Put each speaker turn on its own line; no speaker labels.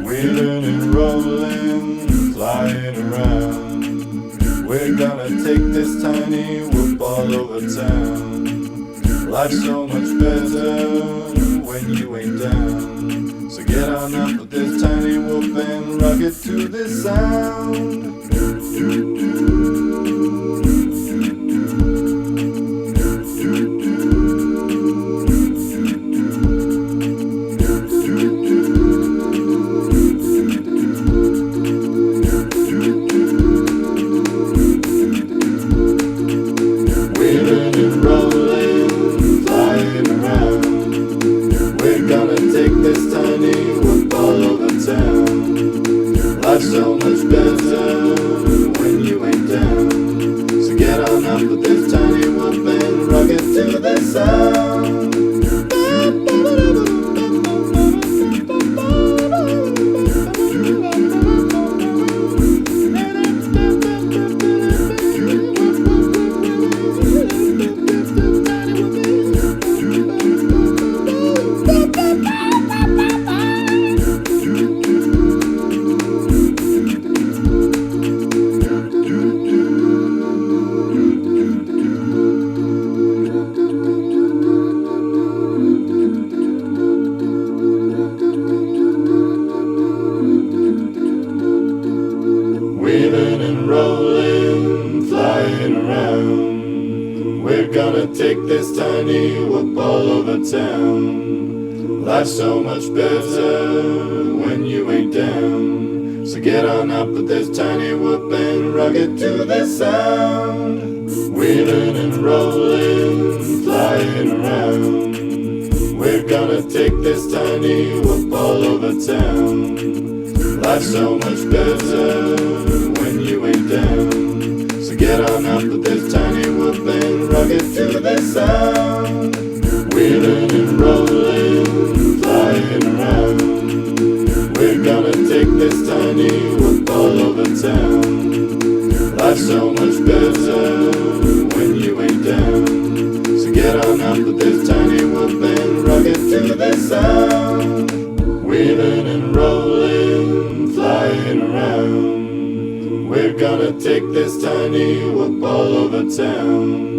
Wheeling and rolling, flying around. We're gonna take this tiny whoop all over town. Life's so much better when you ain't down. So get on up with this tiny whoop and rock it to this sound. Wheeling and rolling, flying around. We're gonna take this tiny whoop all over town. Life's so much better when you ain't down. So get on up with this tiny whoop and rock it to this sound. Wheeling and rolling, flying around. We're gonna take this tiny whoop all over town. Life's so much better when you ain't down. So get on up with this tiny whoop and rock it to this sound. Wheeling and rolling, flying around. We're gonna take this tiny whoop all over town. Life's so much better when you ain't down. So get on up with this tiny whoop and rock it to this sound. Wheeling and rolling, flying around. We're gonna take this tiny whoop all over town. Life's so much better when you ain't down. So get on up with this tiny whoop and rock it to this sound. Wheeling and rolling, flying around. We're gonna take this tiny whoop all over town.